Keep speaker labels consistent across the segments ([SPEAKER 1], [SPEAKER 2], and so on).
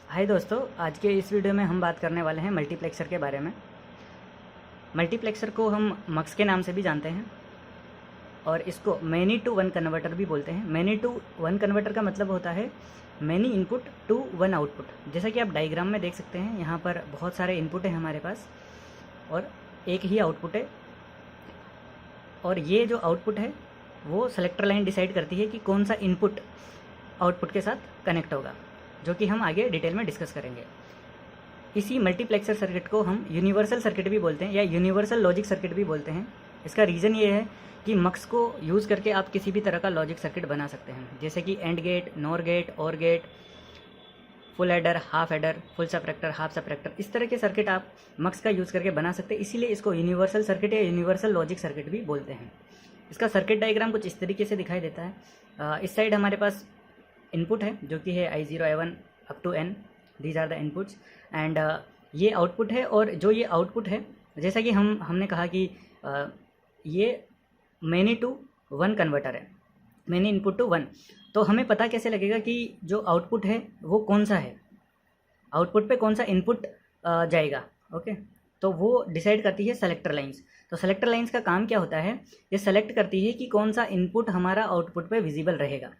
[SPEAKER 1] हाय दोस्तों, आज के इस वीडियो में हम बात करने वाले हैं मल्टीप्लेक्सर के बारे में। मल्टीप्लेक्सर को हम मक्स के नाम से भी जानते हैं और इसको मैनी टू वन कन्वर्टर भी बोलते हैं। मैनी टू वन कन्वर्टर का मतलब होता है many input to one output. जैसा कि आप डायग्राम में देख सकते हैं, यहाँ पर बहुत सारे इनपुट हैं हमारे पास और एक ही आउटपुट है। और ये जो आउटपुट है वो सेलेक्टर लाइन डिसाइड करती है कि कौन सा इनपुट आउटपुट के साथ कनेक्ट होगा, जो कि हम आगे डिटेल में डिस्कस करेंगे। इसी मल्टीप्लेक्सर सर्किट को हम यूनिवर्सल सर्किट भी बोलते हैं या यूनिवर्सल लॉजिक सर्किट भी बोलते हैं। इसका रीज़न ये है कि मक्स को यूज़ करके आप किसी भी तरह का लॉजिक सर्किट बना सकते हैं, जैसे कि AND gate, NOR gate, OR gate, full adder, half adder, full subtractor, half subtractor, इस तरह के सर्किट आप मक्स का यूज़ करके बना सकते हैं। इसीलिए इसको यूनिवर्सल सर्किट या यूनिवर्सल लॉजिक सर्किट भी बोलते हैं। इसका सर्किट डायग्राम कुछ इस तरीके से दिखाई देता है। इस साइड हमारे पास इनपुट है जो कि है I0, I1 up to n, these are the inputs. And ये आउटपुट है, और जो ये आउटपुट है, जैसा कि हमने कहा कि ये मैनी टू वन कन्वर्टर है, मैनी इनपुट टू वन। तो हमें पता कैसे लगेगा कि जो आउटपुट है वो कौन सा है, आउटपुट पे कौन सा इनपुट जाएगा। ओके, तो वो डिसाइड करती है सेलेक्टर लाइंस। तो सेलेक्टर लाइंस का काम क्या होता है, ये सेलेक्ट करती है कि कौन सा इनपुट हमारा आउटपुट पे विजिबल रहेगा,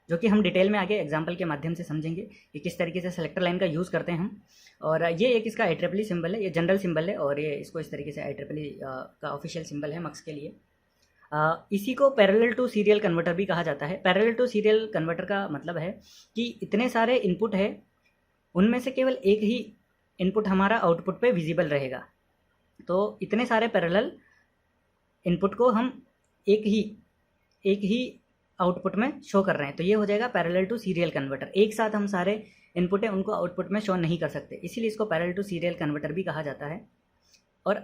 [SPEAKER 1] जो कि हम डिटेल में आगे एग्जाम्पल के माध्यम से समझेंगे कि किस तरीके से सेलेक्टर लाइन का यूज़ करते हैं हम। और ये एक इसका IEEE सिंबल है, ये जनरल सिंबल है, और ये इसको इस तरीके से IEEE का ऑफिशियल सिंबल है मक्स के लिए। इसी को पैरेलल टू सीरियल कन्वर्टर भी कहा जाता है। पैरेलल टू सीरियल कन्वर्टर का मतलब है कि इतने सारे इनपुट है, उनमें से केवल एक ही इनपुट हमारा आउटपुट पे विजिबल रहेगा। तो इतने सारे पैरेलल इनपुट को हम एक ही आउटपुट में शो कर रहे हैं, तो ये हो जाएगा पैरेलल टू सीरियल कन्वर्टर। एक साथ हम सारे इनपुट है उनको आउटपुट में शो नहीं कर सकते, इसीलिए इसको पैरेलल टू सीरियल कन्वर्टर भी कहा जाता है। और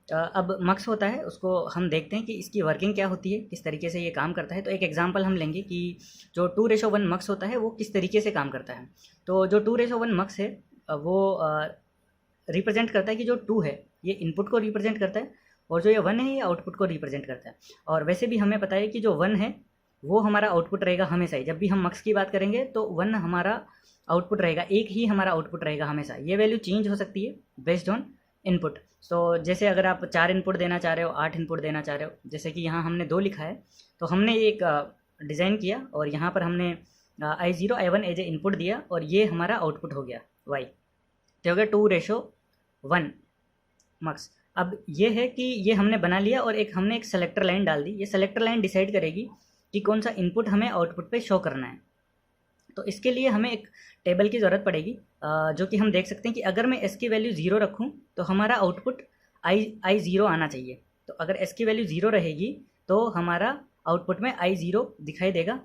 [SPEAKER 1] अब मक्स होता है, उसको हम देखते हैं कि इसकी वर्किंग क्या होती है, किस तरीके से ये काम करता है। तो एक एग्जांपल हम लेंगे कि जो 2:1 मक्स होता है वो किस तरीके से काम करता है। तो जो 2:1 मक्स है वो रिप्रेजेंट करता है कि जो 2 है ये इनपुट को रिप्रेजेंट करता है, और जो ये 1 है ये आउटपुट को रिप्रेजेंट करता है। और वैसे भी हमें पता है कि जो 1 है वो हमारा आउटपुट रहेगा हमेशा ही। जब भी हम मक्स की बात करेंगे तो 1 हमारा आउटपुट रहेगा, एक ही हमारा आउटपुट रहेगा हमेशा। ये वैल्यू चेंज हो सकती है बेस्ड ऑन इनपुट। तो जैसे अगर आप 4 इनपुट देना चाह रहे हो, 8 इनपुट देना चाह रहे हो, जैसे कि यहाँ हमने 2 लिखा है, तो हमने एक डिज़ाइन किया और यहाँ पर हमने I0, I1 as a input दिया, और ये हमारा आउटपुट हो गया Y। तो हो गया 2:1 मक्स। अब ये है कि ये हमने बना लिया और हमने एक सेलेक्टर लाइन डाल दी। ये सेलेक्टर लाइन डिसाइड करेगी कि कौन सा इनपुट हमें आउटपुट पे शो करना है। तो इसके लिए हमें एक टेबल की ज़रूरत पड़ेगी, जो कि हम देख सकते हैं कि अगर मैं S की वैल्यू 0 रखूं तो हमारा आउटपुट I0 आना चाहिए। तो अगर S की वैल्यू 0 रहेगी तो हमारा आउटपुट में I0 दिखाई देगा,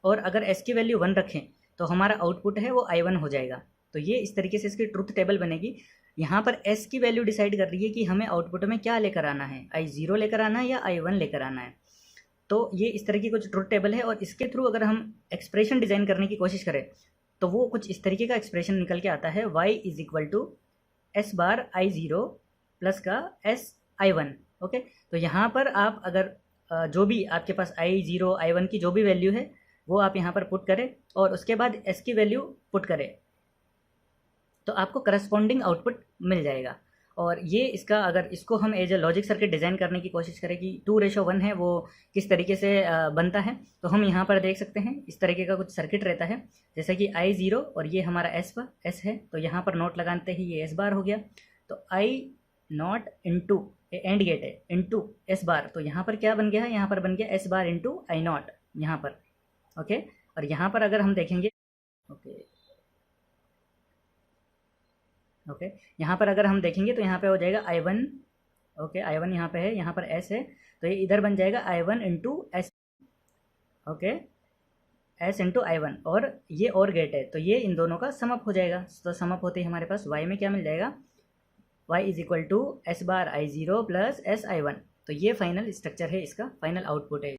[SPEAKER 1] और अगर S की वैल्यू 1 रखें तो हमारा आउटपुट है वो I1 हो जाएगा। तो ये इस तरीके से इसकी ट्रुथ टेबल बनेगी। यहाँ पर S की वैल्यू डिसाइड कर रही है कि हमें आउटपुट में क्या लेकर आना है, I0 लेकर आना है या I1 लेकर आना है। तो ये इस तरह की कुछ ट्रुथ टेबल है, और इसके थ्रू अगर हम एक्सप्रेशन डिज़ाइन करने की कोशिश करें तो वो कुछ इस तरीके का एक्सप्रेशन निकल के आता है, y = S बार I0 प्लस का S I1। ओके, तो यहाँ पर आप अगर जो भी आपके पास I0, I1 की जो भी वैल्यू है वो आप यहाँ पर पुट करें और उसके बाद S की वैल्यू पुट करें, तो आपको करस्पॉन्डिंग आउटपुट मिल जाएगा। और ये इसका अगर इसको हम as a logic circuit design करने की कोशिश करें कि 2:1 है वो किस तरीके से बनता है, तो हम यहाँ पर देख सकते हैं इस तरीके का कुछ सर्किट रहता है, जैसे कि I0 और ये हमारा S है, तो यहाँ पर नोट लगाते ही ये S बार हो गया। तो I0 इंटू एंड गेट है इंटू S बार, तो यहाँ पर क्या बन गया है, यहाँ पर बन गया S बार इंटू I0 यहाँ पर। ओके, और यहाँ पर अगर हम देखेंगे ओके यहाँ पर अगर हम देखेंगे तो यहाँ पे हो जाएगा I1। ओके, I1 यहाँ पे है, यहाँ पर S है, तो ये इधर बन जाएगा I1 into S। Okay, S into I1, और ये और गेट है, तो ये इन दोनों का समअप हो जाएगा। तो समअप होते ही हमारे पास Y में क्या मिल जाएगा, Y = S बार I0 प्लस S I1। तो ये फाइनल स्ट्रक्चर है, इसका फाइनल आउटपुट है।